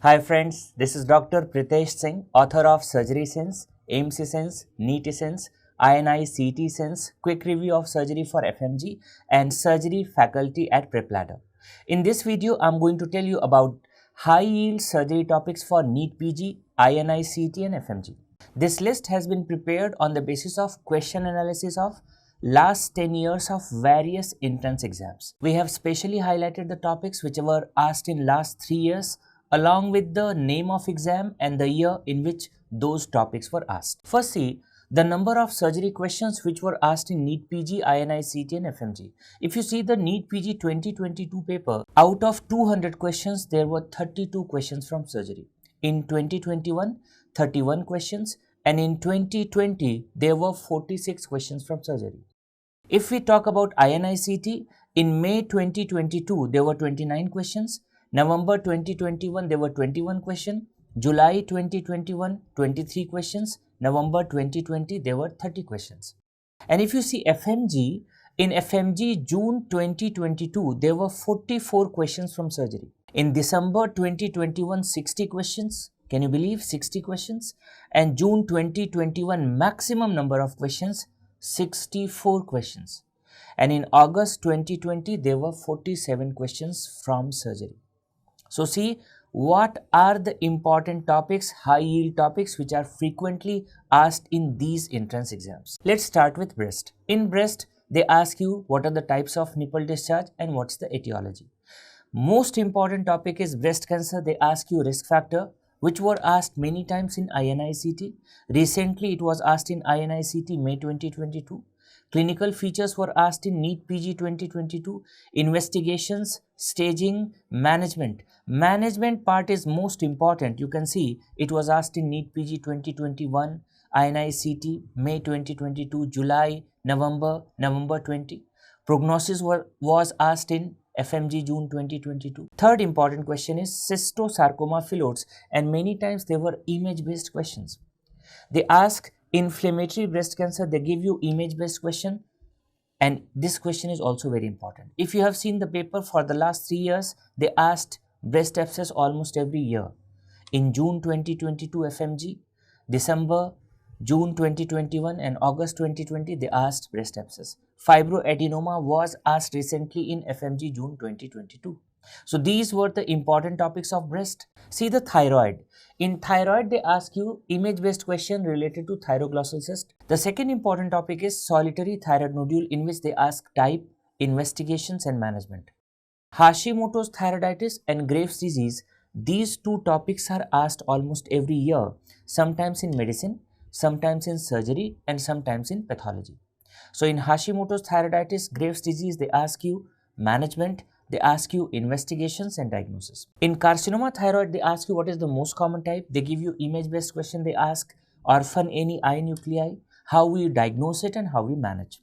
Hi friends, this is Dr. Pritesh Singh, author of Surgery Sense, AIMC Sense, NEET Sense, INI-CET Sense, Quick Review of Surgery for FMG and Surgery Faculty at Bladder. In this video, I am going to tell you about high-yield surgery topics for NEET-PG, INI-CET and FMG. This list has been prepared on the basis of question analysis of last 10 years of various entrance exams. We have specially highlighted the topics which were asked in last 3 years along with the name of exam and the year in which those topics were asked. First, see the number of surgery questions which were asked in NEET-PG, INI-CET and FMG. If you see the NEET-PG 2022 paper, out of 200 questions, there were 32 questions from surgery. In 2021, 31 questions, and in 2020, there were 46 questions from surgery. If we talk about INI-CET, in May 2022, there were 29 questions. November 2021, there were 21 questions. July 2021, 23 questions. November 2020, there were 30 questions. And if you see FMG, in FMG June 2022, there were 44 questions from surgery. In December 2021, 60 questions. Can you believe 60 questions? And June 2021, maximum number of questions, 64 questions. And in August 2020, there were 47 questions from surgery. So see, what are the important topics, high yield topics which are frequently asked in these entrance exams. Let's start with breast. In breast, they ask you what are the types of nipple discharge and what's the etiology. Most important topic is breast cancer. They ask you risk factor, which were asked many times in INI-CET. Recently, it was asked in INI-CET May 2022. Clinical features were asked in NEET-PG 2022. Investigations, staging, management. Management part is most important. You can see it was asked in NEET-PG 2021, INI-CET May 2022, July, November 20. Prognosis was asked in FMG June 2022. Third important question is cystosarcoma phyllodes, and many times they were image-based questions. They ask inflammatory breast cancer, they give you image-based question, and this question is also very important. If you have seen the paper for the last 3 years, they asked breast abscess almost every year. In June 2022 FMG, December, June 2021 and August 2020, they asked breast abscess. Fibroadenoma was asked recently in FMG June 2022. So these were the important topics of breast. See the thyroid. In thyroid, they ask you image-based question related to thyroglossal cyst. The second important topic is solitary thyroid nodule, in which they ask type, investigations and management. Hashimoto's thyroiditis and Graves' disease, these two topics are asked almost every year, sometimes in medicine, sometimes in surgery and sometimes in pathology. So in Hashimoto's thyroiditis, Graves' disease, they ask you management, they ask you investigations and diagnosis. In carcinoma thyroid, they ask you what is the most common type. They give you image-based question. They ask orphan any eye nuclei, how we diagnose it and how we manage.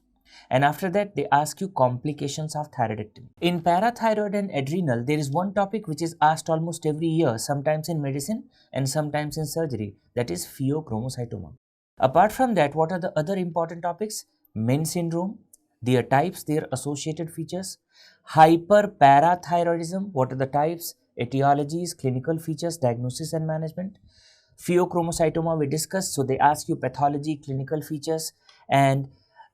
And after that, they ask you complications of thyroidectomy. In parathyroid and adrenal, there is one topic which is asked almost every year, sometimes in medicine and sometimes in surgery, that is pheochromocytoma. Apart from that, what are the other important topics? Menn syndrome, their types, their associated features. Hyperparathyroidism, what are the types, etiologies, clinical features, diagnosis and management. Pheochromocytoma we discussed, so they ask you pathology, clinical features. And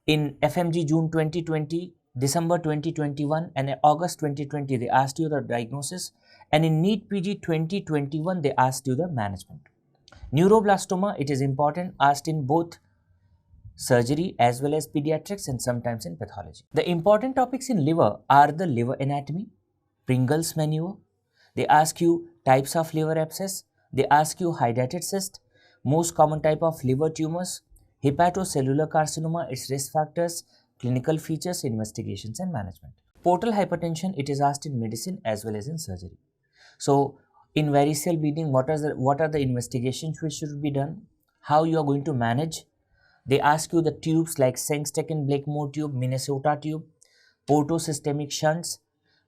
in FMG June 2020, December 2021 and August 2020, they asked you the diagnosis. And in NEET-PG 2021, they asked you the management. Neuroblastoma, it is important, asked in both surgery as well as pediatrics and sometimes in pathology. The important topics in liver are the liver anatomy, Pringle's maneuver. They ask you types of liver abscess. They ask you hydatid cyst, most common type of liver tumors, hepatocellular carcinoma, its risk factors, clinical features, investigations and management. Portal hypertension, it is asked in medicine as well as in surgery. So in varicose bleeding, what are the investigations which should be done, how you are going to manage. They ask you the tubes like Sengstaken Blakemore tube, Minnesota tube, portosystemic shunts,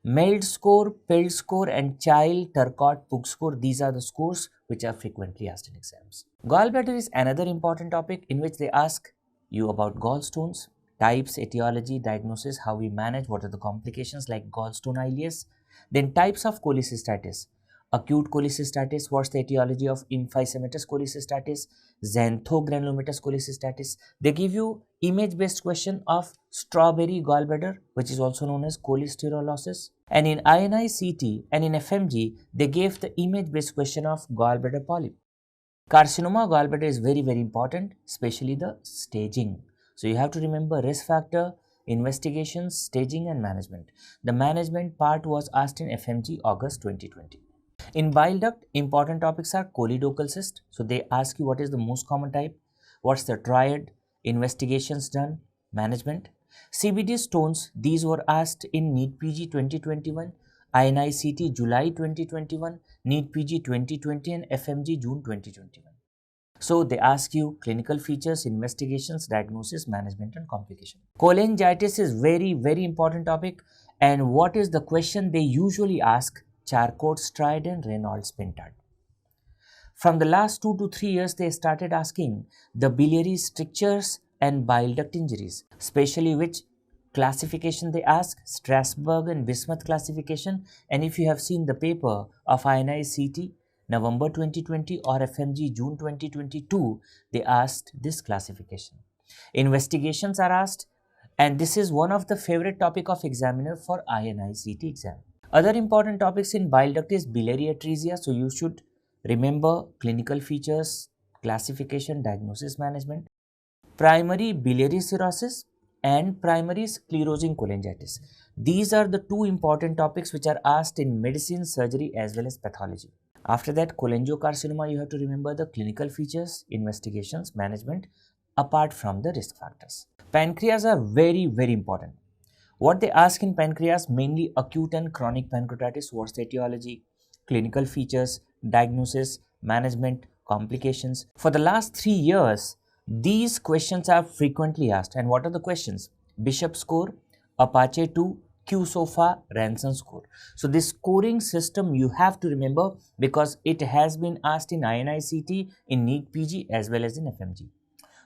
MELD score, PILD score and Child-Turcotte-Pugh score. These are the scores which are frequently asked in exams. Gallbladder is another important topic in which they ask you about gallstones, types, etiology, diagnosis, how we manage, what are the complications like gallstone ileus. Then types of cholecystitis, acute cholecystitis, what's the etiology of emphysematous cholecystitis, xanthogranulomatous cholecystitis. They give you image-based question of strawberry gallbladder, which is also known as cholestyrolysis. And in INI-CET and in FMG, they gave the image-based question of gallbladder polyp. Carcinoma gallbladder is very important, especially the staging. So you have to remember risk factor, investigations, staging and management. The management part was asked in FMG August 2020. In bile duct, important topics are choledochal cyst. So they ask you what is the most common type, what's the triad, investigations done, management. CBD stones, these were asked in NEET-PG 2021, INI-CET July 2021, NEET-PG 2020 and FMG June 2021. So they ask you clinical features, investigations, diagnosis, management and complication. Cholangitis is very important topic, and what is the question they usually ask? Charcot's triad and Reynolds pentad. From the last 2 to 3 years, they started asking the biliary strictures and bile duct injuries, especially which classification they ask, Strasbourg and Bismuth classification. And if you have seen the paper of INI-CET November 2020 or FMG June 2022, they asked this classification. Investigations are asked, and this is one of the favorite topic of examiner for INI-CET exam. Other important topics in bile duct is biliary atresia, so you should remember clinical features, classification, diagnosis, management. Primary biliary cirrhosis and primary sclerosing cholangitis. These are the two important topics which are asked in medicine, surgery as well as pathology. After that, cholangiocarcinoma, you have to remember the clinical features, investigations, management apart from the risk factors. Pancreas are very important. What they ask in pancreas, mainly acute and chronic pancreatitis, what's the etiology, clinical features, diagnosis, management, complications. For the last 3 years, these questions are frequently asked. And what are the questions? Bishop score, Apache 2, Q-SOFA, Ranson score. So this scoring system you have to remember because it has been asked in INI-CET, in NEET-PG as well as in FMG.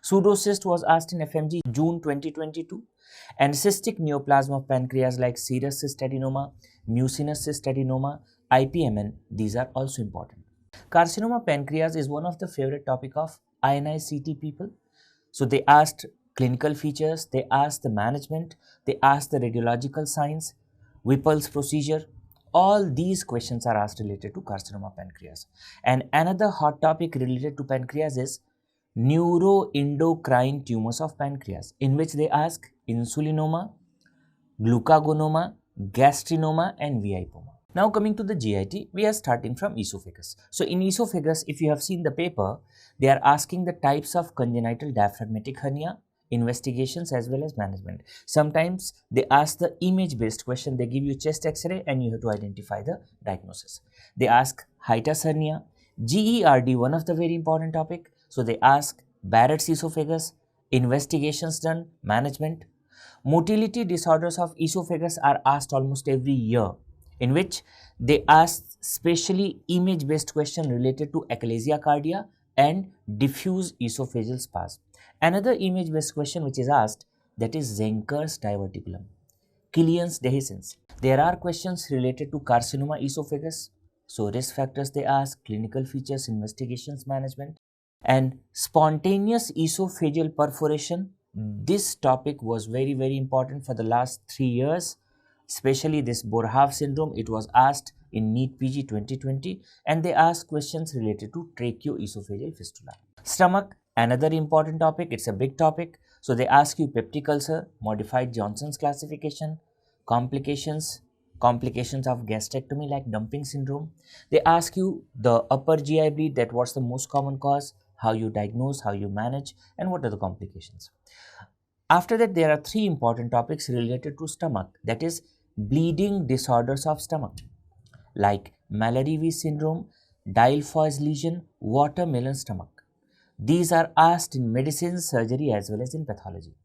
Pseudocyst was asked in FMG June 2022, and cystic neoplasm of pancreas like serous cystadenoma, mucinous cystadenoma, IPMN, these are also important. Carcinoma pancreas is one of the favorite topic of INI-CET people. So they asked clinical features, they asked the management, they asked the radiological signs, Whipple's procedure. All these questions are asked related to carcinoma pancreas. And another hot topic related to pancreas is neuroendocrine tumors of pancreas, in which they ask insulinoma, glucagonoma, gastrinoma and VIPoma. Now coming to the GIT, we are starting from esophagus. So in esophagus, if you have seen the paper, they are asking the types of congenital diaphragmatic hernia, investigations as well as management. Sometimes they ask the image-based question. They give you chest X-ray and you have to identify the diagnosis. They ask hiatus hernia, GERD, one of the very important topic. So they ask Barrett's esophagus, investigations done, management. Motility disorders of esophagus are asked almost every year, in which they ask specially image-based question related to achalasia cardia and diffuse esophageal spasm. Another image-based question which is asked, that is Zenker's diverticulum, Killian's dehiscence. There are questions related to carcinoma esophagus. So risk factors they ask, clinical features, investigations, management. And spontaneous esophageal perforation, this topic was very important for the last 3 years, especially this Boerhaave syndrome. It was asked in NEET-PG 2020 and they asked questions related to tracheoesophageal fistula. Stomach, another important topic, it's a big topic. So they ask you peptic ulcer, modified Johnson's classification, complications of gastrectomy like dumping syndrome. They ask you the upper GI bleed, that what's the most common cause, how you diagnose, how you manage, and what are the complications. After that, there are 3 important topics related to stomach, that is bleeding disorders of stomach like Mallory-Weiss syndrome, Diel-Foys lesion, watermelon stomach. These are asked in medicine, surgery as well as in pathology.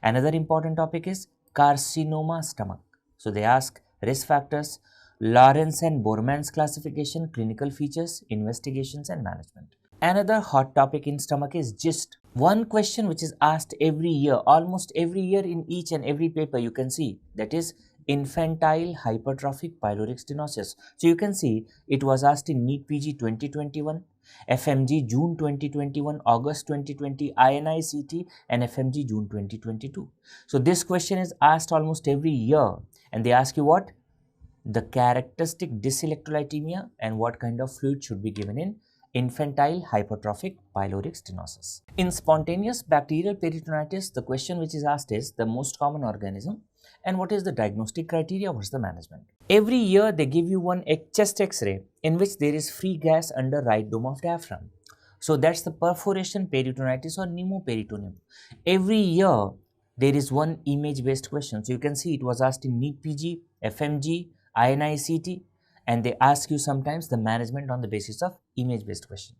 Another important topic is carcinoma stomach. So they ask risk factors, Lawrence and Borman's classification, clinical features, investigations and management. Another hot topic in stomach is GIST. One question which is asked every year, almost every year in each and every paper you can see, that is infantile hypertrophic pyloric stenosis. So you can see it was asked in NEET-PG 2021, FMG June 2021, August 2020, INI-CET and FMG June 2022. So this question is asked almost every year, and they ask you what? The characteristic dyselectrolytemia and what kind of fluid should be given in infantile hypertrophic pyloric stenosis. In spontaneous bacterial peritonitis, the question which is asked is the most common organism and what is the diagnostic criteria, what's the management. Every year they give you one chest x-ray in which there is free gas under right dome of diaphragm. So that's the perforation peritonitis or pneumoperitoneum. Every year there is one image based question. So you can see it was asked in NEET-PG, FMG, INI-CET, and they ask you sometimes the management on the basis of image based question.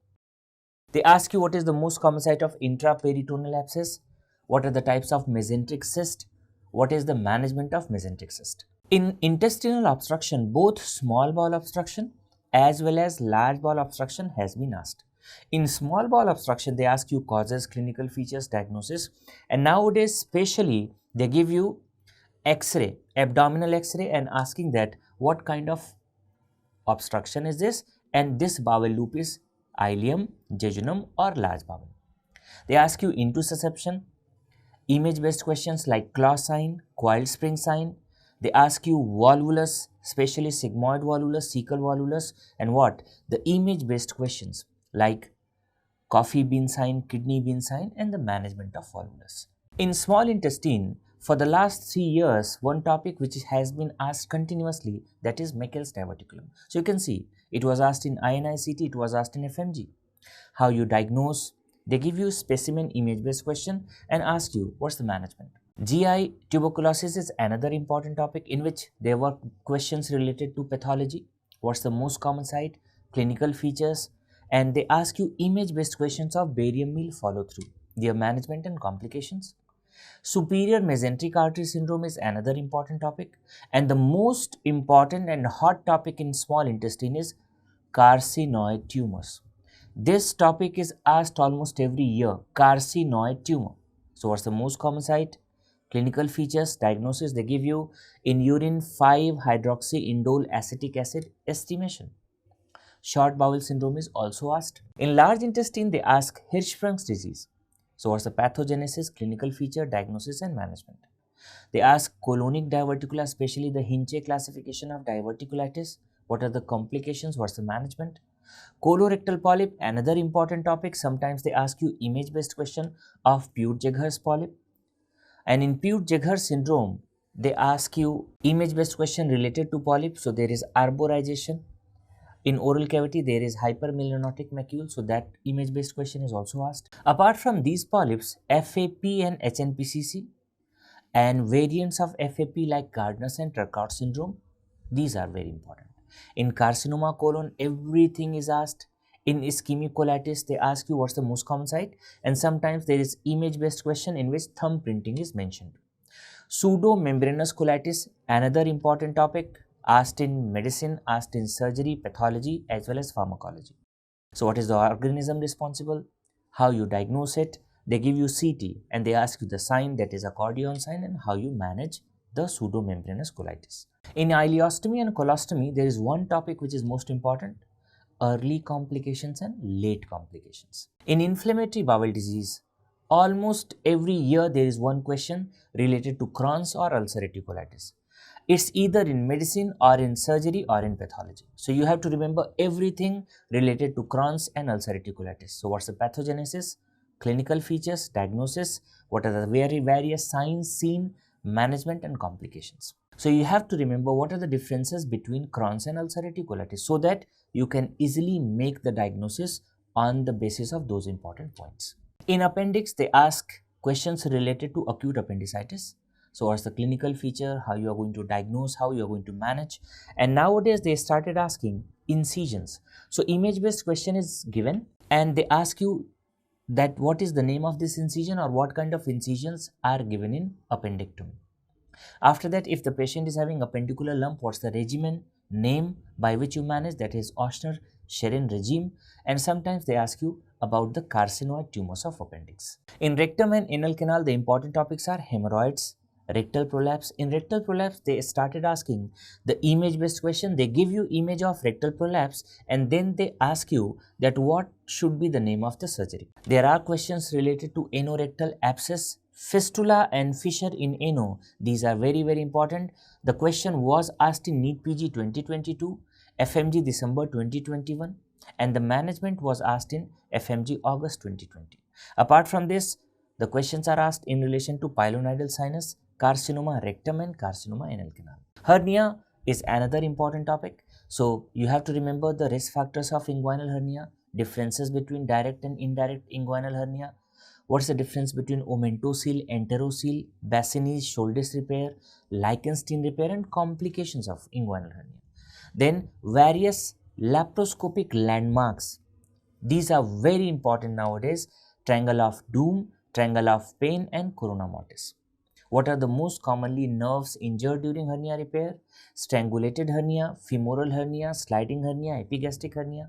They ask you what is the most common site of intraperitoneal abscess, what are the types of mesenteric cyst, what is the management of mesenteric cyst. In intestinal obstruction, both small bowel obstruction as well as large bowel obstruction has been asked. In small bowel obstruction, they ask you causes, clinical features, diagnosis, and nowadays specially they give you X-ray, abdominal X-ray, and asking that what kind of obstruction is this, and this bowel loop is ileum, jejunum or large bowel. They ask you intussusception, image based questions like claw sign, coiled spring sign. They ask you volvulus, especially sigmoid volvulus, cecal volvulus, and what? The image based questions like coffee bean sign, kidney bean sign, and the management of volvulus. In small intestine, for the last 3 years, one topic which has been asked continuously, that is Meckel's diverticulum. So you can see it was asked in INI-CET, it was asked in FMG. How you diagnose? They give you specimen image based question and ask you what's the management. GI tuberculosis is another important topic in which there were questions related to pathology. What's the most common site? Clinical features, and they ask you image based questions of barium meal follow through, their management and complications. Superior mesenteric artery syndrome is another important topic, and the most important and hot topic in small intestine is carcinoid tumors. This topic is asked almost every year, carcinoid tumor. So what's the most common site? Clinical features, diagnosis, they give you in urine 5-hydroxyindole acetic acid estimation. Short bowel syndrome is also asked. In large intestine, they ask Hirschsprung's disease. So what's the pathogenesis, clinical feature, diagnosis and management. They ask colonic diverticula, especially the Hinche classification of diverticulitis. What are the complications, what's the management. Colorectal polyp, another important topic. Sometimes they ask you image based question of Peutz-Jeghers polyp. And in Peutz-Jeghers syndrome, they ask you image based question related to polyp. So there is arborization. In oral cavity, there is hypermelanotic macule, so that image based question is also asked. Apart from these polyps, FAP and HNPCC and variants of FAP like Gardner's and Turcotte syndrome, these are very important. In carcinoma colon, everything is asked. In ischemic colitis, they ask you what's the most common site, and sometimes there is image based question in which thumb printing is mentioned. Pseudomembranous colitis, another important topic, asked in medicine, asked in surgery, pathology as well as pharmacology. So what is the organism responsible? How you diagnose it? They give you CT and they ask you the sign, that is accordion sign, and how you manage the pseudomembranous colitis. In ileostomy and colostomy, there is one topic which is most important: early complications and late complications. In inflammatory bowel disease, almost every year there is one question related to Crohn's or ulcerative colitis. It's either in medicine or in surgery or in pathology. So you have to remember everything related to Crohn's and ulcerative colitis. So what's the pathogenesis, clinical features, diagnosis, what are the various signs seen, management and complications. So you have to remember what are the differences between Crohn's and ulcerative colitis so that you can easily make the diagnosis on the basis of those important points. In appendix, they ask questions related to acute appendicitis. So what's the clinical feature, how you are going to diagnose, how you are going to manage. And nowadays they started asking incisions. So image based question is given and they ask you that what is the name of this incision or what kind of incisions are given in appendectomy. After that, if the patient is having appendicular lump, what's the regimen, name by which you manage, that is Ochsner-Sherin regime. And sometimes they ask you about the carcinoid tumors of appendix. In rectum and anal canal, the important topics are hemorrhoids, Rectal prolapse. In rectal prolapse, they started asking the image based question. They give you image of rectal prolapse and then they ask you that what should be the name of the surgery. There are questions related to anorectal abscess, fistula and fissure in ano. These are very important. The question was asked in NEET-PG 2022, FMG December 2021 and the management was asked in FMG August 2020. Apart from this, the questions are asked in relation to pilonidal sinus, carcinoma rectum and carcinoma anal canal. Hernia is another important topic. So you have to remember the risk factors of inguinal hernia, differences between direct and indirect inguinal hernia, what's the difference between omentocele, enterocele, Bassini's shoulder repair, Lichtenstein repair and complications of inguinal hernia. Then various laparoscopic landmarks. These are very important nowadays. Triangle of doom, triangle of pain and corona mortis. What are the most commonly nerves injured during hernia repair? Strangulated hernia, femoral hernia, sliding hernia, epigastric hernia.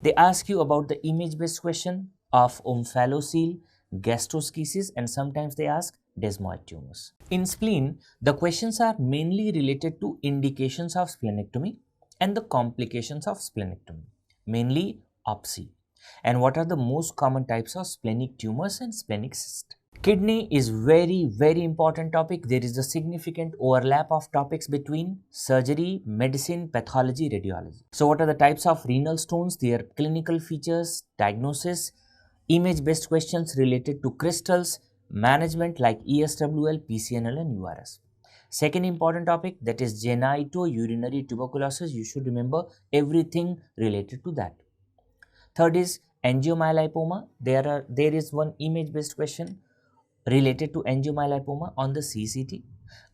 They ask you about the image based question of omphalocele, gastroschisis and sometimes they ask desmoid tumors. In spleen, the questions are mainly related to indications of splenectomy and the complications of splenectomy, mainly OPSI. And what are the most common types of splenic tumors and splenic cysts? Kidney is very important topic. There is a significant overlap of topics between surgery, medicine, pathology, radiology. So what are the types of renal stones, their clinical features, diagnosis, image based questions related to crystals, management like ESWL, PCNL and URS. Second important topic, that is genitourinary tuberculosis. You should remember everything related to that. Third is angiomyolipoma. There is one image based question related to angiomyolipoma on the CCT.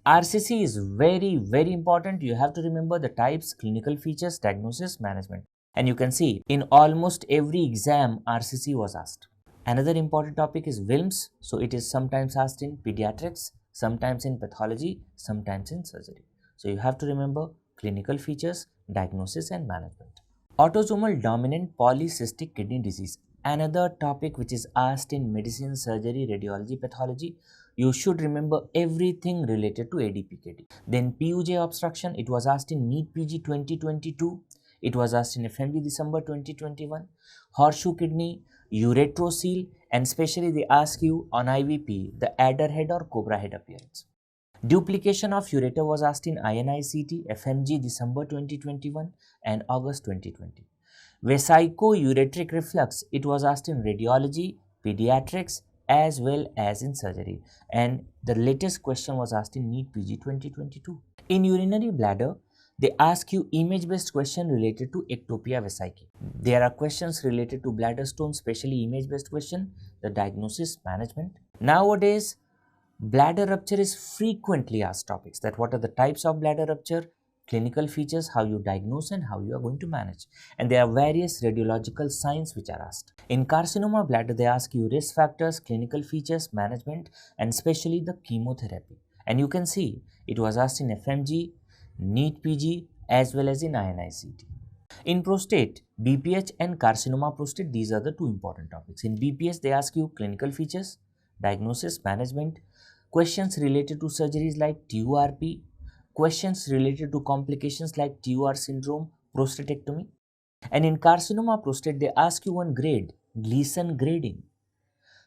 RCC is very important. You have to remember the types, clinical features, diagnosis, management. And you can see in almost every exam RCC was asked. Another important topic is Wilms. So it is sometimes asked in pediatrics, sometimes in pathology, sometimes in surgery. So you have to remember clinical features, diagnosis and management. Autosomal dominant polycystic kidney disease. Another topic which is asked in medicine, surgery, radiology, pathology. You should remember everything related to ADPKD. Then PUJ obstruction, it was asked in NEET-PG 2022. It was asked in FMG December 2021. Horseshoe kidney, uretrocele, and especially they ask you on IVP, the adder head or cobra head appearance. Duplication of ureter was asked in INI-CET, FMG December 2021 and August 2020. Vesico-ureteric reflux, it was asked in radiology, pediatrics as well as in surgery. And the latest question was asked in NEET-PG 2022. In urinary bladder, they ask you image-based question related to ectopia vesicae. There are questions related to bladder stones, especially image-based question, the diagnosis, management. Nowadays, bladder rupture is frequently asked topics, that what are the types of bladder rupture, clinical features, how you diagnose and how you are going to manage. And there are various radiological signs which are asked. In carcinoma bladder, they ask you risk factors, clinical features, management and especially the chemotherapy. And you can see it was asked in FMG, NEET-PG as well as in INI-CET. In prostate, BPH and carcinoma prostate, these are the two important topics. In BPH, they ask you clinical features, diagnosis, management, questions related to surgeries like TURP, questions related to complications like TUR syndrome, prostatectomy. And in carcinoma prostate, they ask you one grade, Gleason grading.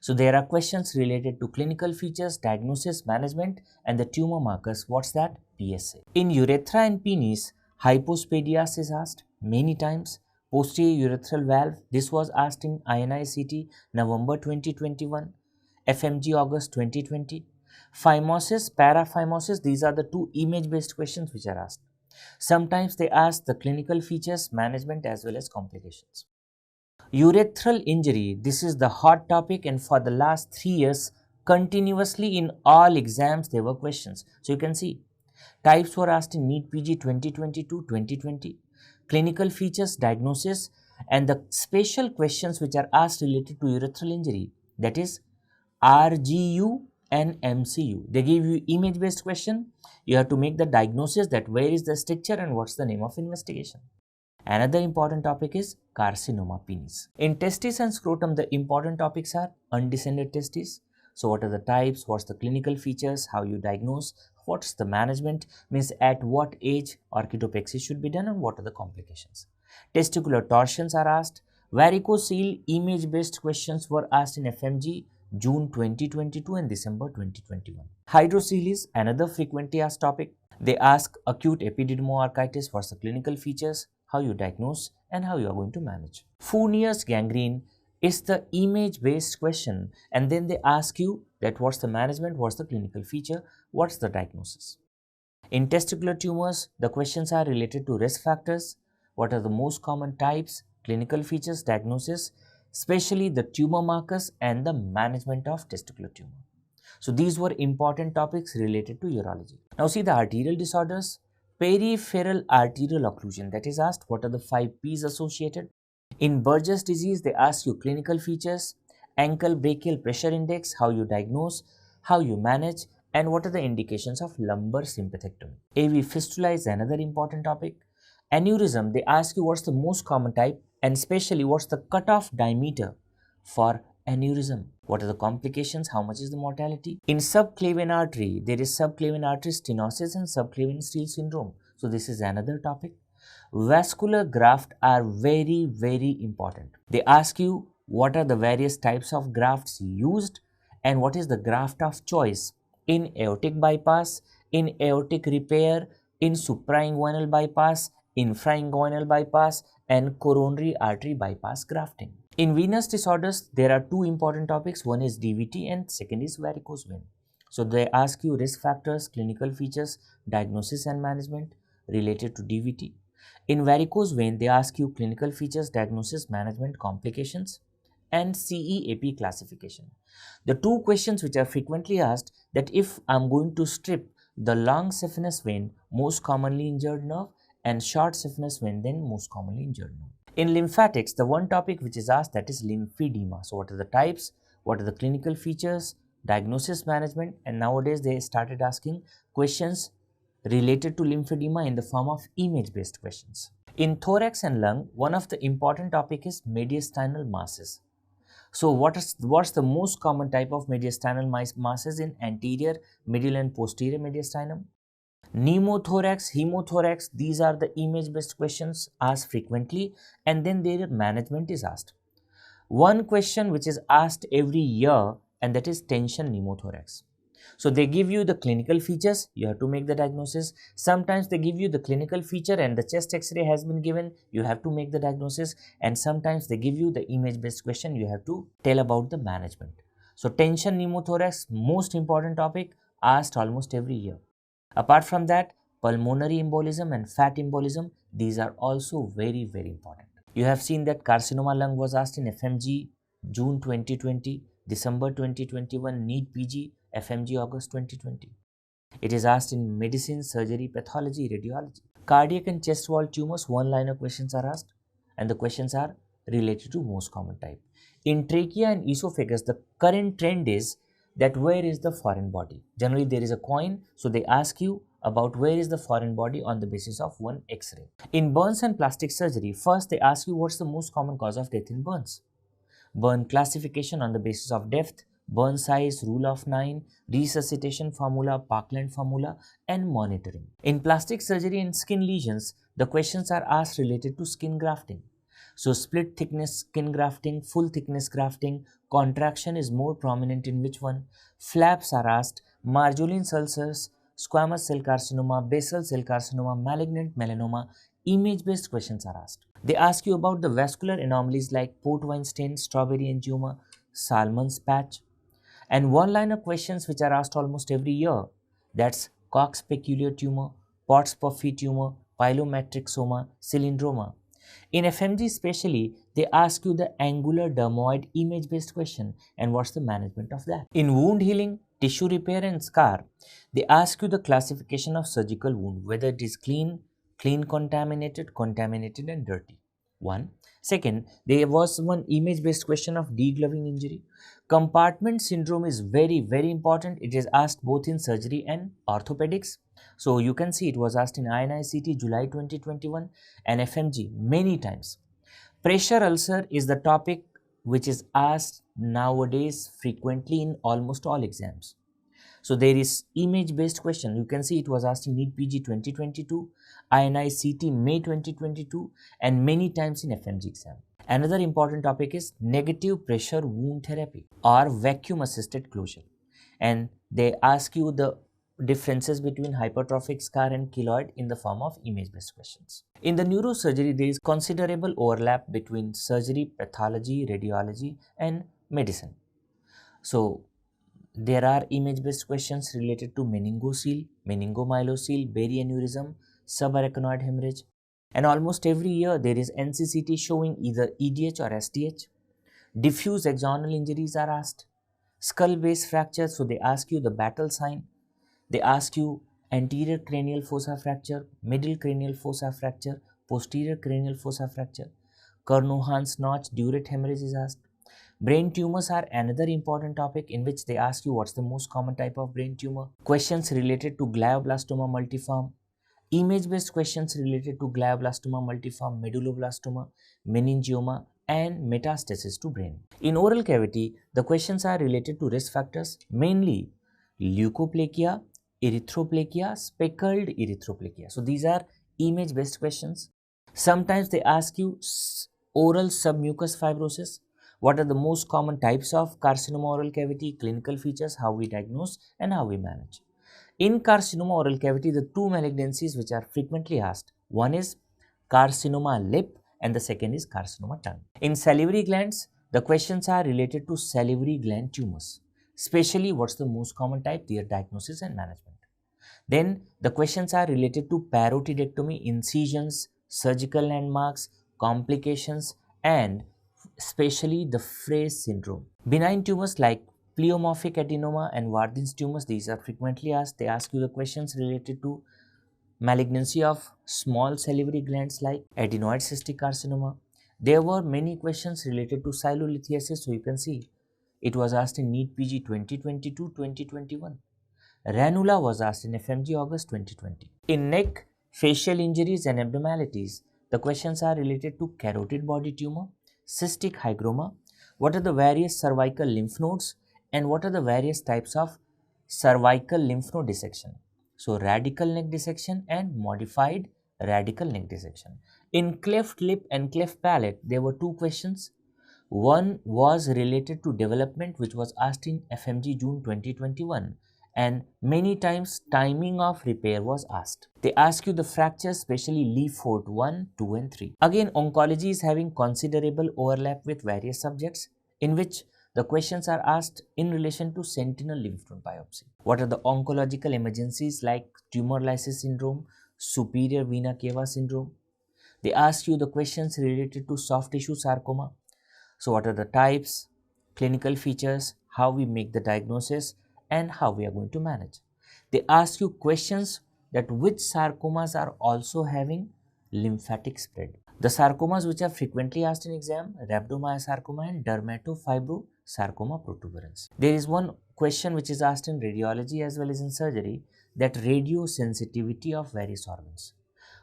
So there are questions related to clinical features, diagnosis, management and the tumor markers. What's that? PSA. In urethra and penis, hypospadias is asked many times. Posterior urethral valve, this was asked in INI-CET November 2021, FMG August 2020. Phimosis, paraphimosis, these are the two image-based questions which are asked. Sometimes they ask the clinical features, management as well as complications. Urethral injury, this is the hot topic and for the last 3 years, continuously in all exams there were questions. So you can see, types were asked in NEET-PG 2022-2020, clinical features, diagnosis and the special questions which are asked related to urethral injury, that is RGU and MCU. They give you image based question. You have to make the diagnosis that where is the stricture and what's the name of investigation. Another important topic is carcinoma penis. In testis and scrotum, the important topics are undescended testis, So what are the types, what's the clinical features, how you diagnose, what's the management, means at what age orchidopexy should be done and what are the complications. Testicular torsions are asked. Varicocele image-based questions were asked in FMG June 2022 and December 2021. Hydrocele is another frequently asked topic. They ask acute epididymoarthritis, what's the clinical features, how you diagnose and how you are going to manage. Fournier's gangrene is the image-based question, and then they ask you that what's the management, what's the clinical feature, what's the diagnosis. In testicular tumors, the questions are related to risk factors, what are the most common types, clinical features, diagnosis, especially the tumor markers and the management of testicular tumor. So these were important topics related to urology. Now see the arterial disorders. Peripheral arterial occlusion, that is asked what are the 5 P's associated. In Burgess disease, they ask you clinical features, ankle brachial pressure index, how you diagnose, how you manage, and what are the indications of lumbar sympathectomy. AV fistula is another important topic. Aneurysm, they ask you what's the most common type and especially what's the cutoff diameter for aneurysm. What are the complications? How much is the mortality? In subclavian artery, there is subclavian artery stenosis and subclavian steal syndrome. So this is another topic. Vascular graft are very, very important. They ask you what are the various types of grafts used and what is the graft of choice in aortic bypass, in aortic repair, in suprainguinal bypass, infrainguinal bypass, and coronary artery bypass grafting. In venous disorders, there are 2 important topics. One is DVT and second is varicose vein. So they ask you risk factors, clinical features, diagnosis and management related to DVT. In varicose vein, they ask you clinical features, diagnosis, management, complications, and CEAP classification. The 2 questions which are frequently asked, that if I am going to strip the long saphenous vein, most commonly injured nerve, and short saphenous vein, then most commonly injured nerve. In lymphatics, the one topic which is asked, that is lymphedema. So what are the types, what are the clinical features, diagnosis, management, and nowadays they started asking questions related to lymphedema in the form of image-based questions. In thorax and lung, one of the important topic is mediastinal masses. So what's the most common type of mediastinal masses in anterior, middle and posterior mediastinum? Pneumothorax, hemothorax, these are the image-based questions asked frequently, and then their management is asked. One question which is asked every year, and that is tension pneumothorax. So they give you the clinical features, you have to make the diagnosis. Sometimes they give you the clinical feature and the chest x-ray has been given, you have to make the diagnosis. And sometimes they give you the image-based question, you have to tell about the management. So tension pneumothorax, most important topic, asked almost every year. Apart from that, pulmonary embolism and fat embolism, these are also very, very important. You have seen that carcinoma lung was asked in FMG June 2020, December 2021, NEET-PG FMG August 2020. It is asked in medicine, surgery, pathology, radiology. Cardiac and chest wall tumors, one-liner questions are asked, and the questions are related to most common type. In trachea and esophagus, the current trend is that where is the foreign body? Generally, there is a coin, so they ask you about where is the foreign body on the basis of one X-ray. In burns and plastic surgery, first they ask you what's the most common cause of death in burns. Burn classification on the basis of depth, burn size, rule of 9, resuscitation formula, Parkland formula, and monitoring. In plastic surgery and skin lesions, the questions are asked related to skin grafting. So split thickness skin grafting, full thickness grafting, contraction is more prominent in which one? Flaps are asked, Marjolin ulcers, squamous cell carcinoma, basal cell carcinoma, malignant melanoma, image-based questions are asked. They ask you about the vascular anomalies like port wine stain, strawberry angioma, Salmon's patch, and one-liner questions which are asked almost every year. That's Cox peculiar tumor, Potts-Puffy tumor, pilomatrixoma, cylindroma. In FMG especially, they ask you the angular dermoid image-based question and what's the management of that. In wound healing, tissue repair and scar, they ask you the classification of surgical wound, whether it is clean, contaminated and dirty. One. Second, there was one image-based question of degloving injury. Compartment syndrome is very, very important. It is asked both in surgery and orthopedics. So you can see it was asked in INI-CET July 2021 and FMG many times. Pressure ulcer is the topic which is asked nowadays frequently in almost all exams. So there is image based question. You can see it was asked in NEET-PG 2022, INI-CET May 2022, and many times in FMG exam. Another important topic is negative pressure wound therapy or vacuum assisted closure, and they ask you the differences between hypertrophic scar and keloid in the form of image based questions. In the neurosurgery, there is considerable overlap between surgery, pathology, radiology, and medicine. So there are image based questions related to meningocele, meningomyelocele, berry aneurysm, subarachnoid hemorrhage, and almost every year there is NCCT showing either EDH or SDH. Diffuse axonal injuries are asked. Skull base fracture, so they ask you the battle sign. They ask you anterior cranial fossa fracture, middle cranial fossa fracture, posterior cranial fossa fracture. Kernohan's notch, Durette hemorrhage is asked. Brain tumors are another important topic in which they ask you what's the most common type of brain tumor. Questions related to glioblastoma multiforme. Image-based questions related to glioblastoma multiforme, medulloblastoma, meningioma, and metastasis to brain. In oral cavity, the questions are related to risk factors, mainly leukoplakia, erythroplakia, speckled erythroplakia. So these are image-based questions. Sometimes they ask you oral submucous fibrosis. What are the most common types of carcinoma oral cavity, clinical features, how we diagnose, and how we manage. In carcinoma oral cavity, the two malignancies which are frequently asked, one is carcinoma lip and the second is carcinoma tongue. In salivary glands, the questions are related to salivary gland tumors, especially what's the most common type, their diagnosis and management. Then the questions are related to parotidectomy, incisions, surgical landmarks, complications, and especially the Fraze syndrome. Benign tumors like pleomorphic adenoma and Warthin's tumors, these are frequently asked. They ask you the questions related to malignancy of small salivary glands like adenoid cystic carcinoma. There were many questions related to silolithiasis, so you can see it was asked in NEET-PG 2022-2021. Ranula was asked in FMG August 2020. In neck, facial injuries and abnormalities, the questions are related to carotid body tumor, cystic hygroma, what are the various cervical lymph nodes, and what are the various types of cervical lymph node dissection. So radical neck dissection and modified radical neck dissection. In cleft lip and cleft palate, there were two questions. One was related to development, which was asked in FMG June 2021, and many times timing of repair was asked. They ask you the fractures, especially Lee-Ford 1, 2 and 3. Again, oncology is having considerable overlap with various subjects in which the questions are asked in relation to sentinel lymph node biopsy. What are the oncological emergencies like tumor lysis syndrome, superior vena cava syndrome? They ask you the questions related to soft tissue sarcoma. So what are the types, clinical features, how we make the diagnosis, and how we are going to manage. They ask you questions that which sarcomas are also having lymphatic spread. The sarcomas which are frequently asked in exam, rhabdomyosarcoma and dermatofibrosarcoma protuberans. There is one question which is asked in radiology as well as in surgery, that radiosensitivity of various organs.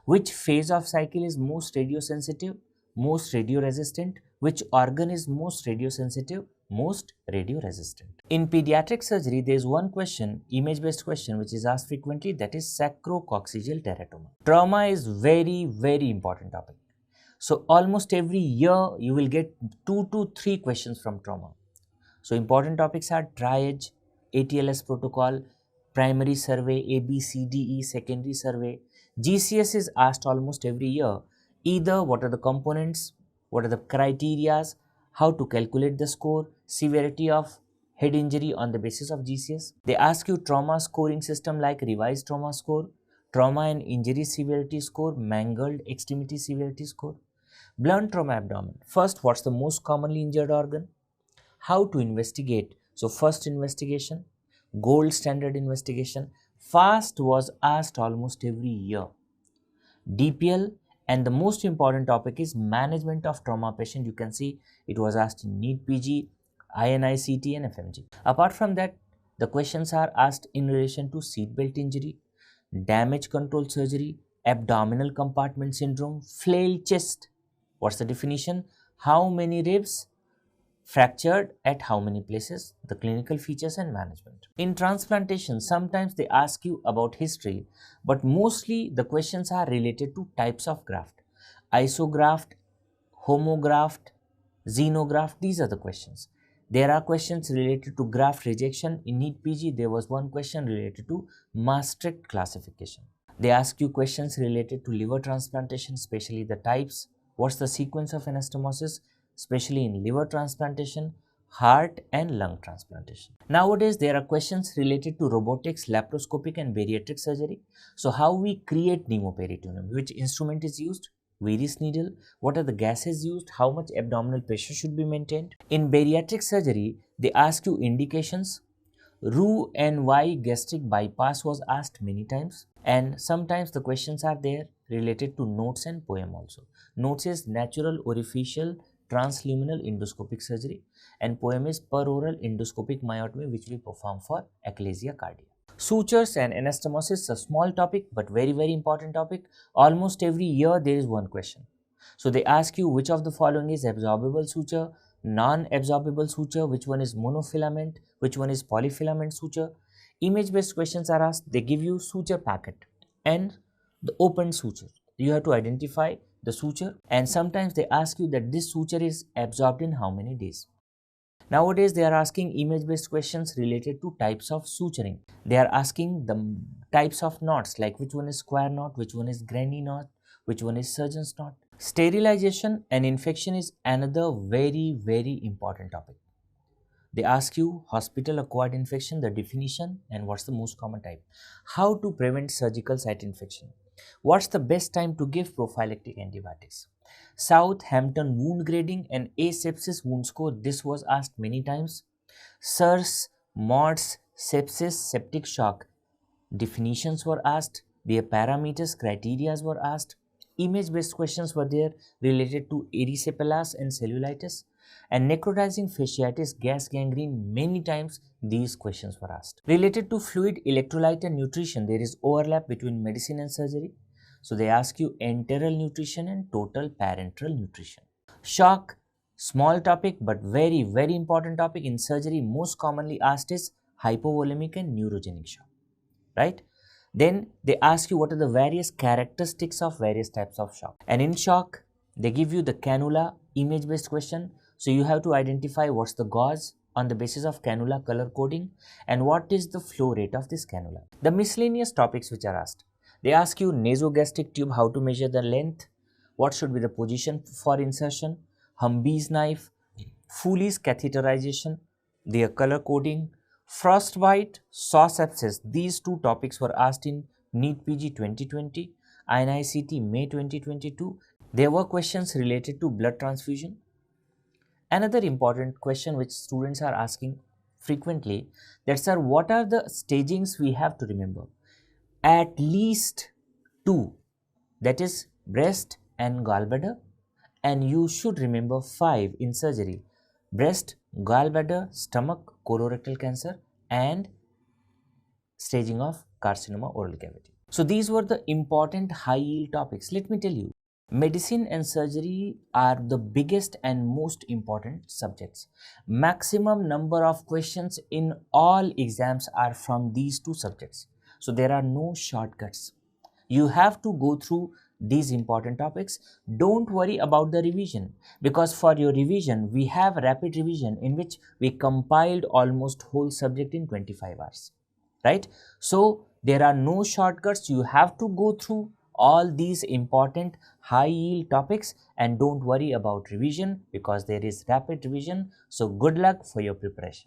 Which phase of cycle is most radiosensitive, most radioresistant? Which organ is most radiosensitive, most radioresistant? In pediatric surgery, there is one question, image-based question, which is asked frequently, that is sacrococcygeal teratoma. Trauma is very important topic. So almost every year you will get 2 to 3 questions from trauma. So important topics are triage, ATLS protocol, primary survey, ABCDE, secondary survey. GCS is asked almost every year. Either what are the components, what are the criterias, how to calculate the score, severity of head injury on the basis of GCS. They ask you trauma scoring system like revised trauma score, trauma and injury severity score, mangled extremity severity score. Blunt trauma abdomen. First, what's the most commonly injured organ? How to investigate. So first investigation, gold standard investigation. Fast was asked almost every year. DPL, and the most important topic is management of trauma patient. You can see it was asked in NEET-PG, INI-CET and FMG. Apart from that, the questions are asked in relation to seatbelt injury, damage control surgery, abdominal compartment syndrome, flail chest. What's the definition? How many ribs Fractured at how many places, the clinical features and management. In transplantation, sometimes they ask you about history, but mostly the questions are related to types of graft. Isograft, homograft, xenograft, these are the questions. There are questions related to graft rejection. In NEET-PG, there was one question related to Maastricht classification. They ask you questions related to liver transplantation, especially the types. What's the sequence of anastomosis, especially in liver transplantation, heart and lung transplantation. Nowadays, there are questions related to robotics, laparoscopic and bariatric surgery. So, how we create pneumoperitoneum, which instrument is used, Veris needle, what are the gases used, how much abdominal pressure should be maintained. In bariatric surgery, they ask you indications. Roux and why gastric bypass was asked many times, and sometimes the questions are there related to notes and poem also. Notes is natural orificial transluminal endoscopic surgery, and poem is peroral endoscopic myotomy, which we perform for achalasia cardia. Sutures and anastomosis is a small topic but very important topic. Almost every year there is one question. So they ask you which of the following is absorbable suture, non-absorbable suture, which one is monofilament, which one is polyfilament suture. Image based questions are asked. They give you suture packet and the open suture. You have to identify the suture, and sometimes they ask you that this suture is absorbed in how many days. Nowadays they are asking image based questions related to types of suturing. They are asking the types of knots, like which one is square knot, which one is granny knot, which one is surgeon's knot. Sterilization and infection is another very important topic. They ask you hospital acquired infection, the definition, and what's the most common type. How to prevent surgical site infection. What's the best time to give prophylactic antibiotics. Southampton wound grading and asepsis wound score, this was asked many times. SIRS, MODS, sepsis, septic shock, definitions were asked. Their parameters, criteria were asked. Image based questions were there related to erysipelas and cellulitis, and necrotizing fasciitis, gas gangrene. Many times these questions were asked. Related to fluid, electrolyte and nutrition, there is overlap between medicine and surgery. So they ask you enteral nutrition and total parenteral nutrition. Shock, small topic but very important topic in surgery. Most commonly asked is hypovolemic and neurogenic shock, right? Then they ask you what are the various characteristics of various types of shock. And in shock, they give you the cannula, image based question. So you have to identify what's the gauze on the basis of cannula color coding and what is the flow rate of this cannula. The miscellaneous topics which are asked. They ask you nasogastric tube, how to measure the length, what should be the position for insertion, Humbee's knife, Foley's catheterization, their color coding, frostbite, saw sepsis. These two topics were asked in NEET-PG 2020, INI-CET May 2022. There were questions related to blood transfusion. Another important question which students are asking frequently, that sir, what are the stagings we have to remember? At least two, that is breast and gallbladder, and you should remember 5 in surgery: breast, gallbladder, stomach, colorectal cancer, and staging of carcinoma oral cavity. So these were the important high yield topics. Let me tell you, medicine and surgery are the biggest and most important subjects. Maximum number of questions in all exams are from these two subjects. So there are no shortcuts. You have to go through these important topics. Don't worry about the revision, because for your revision, we have rapid revision in which we compiled almost whole subject in 25 hours, right? So there are no shortcuts. You have to go through all these important high yield topics, and don't worry about revision because there is rapid revision. So good luck for your preparation.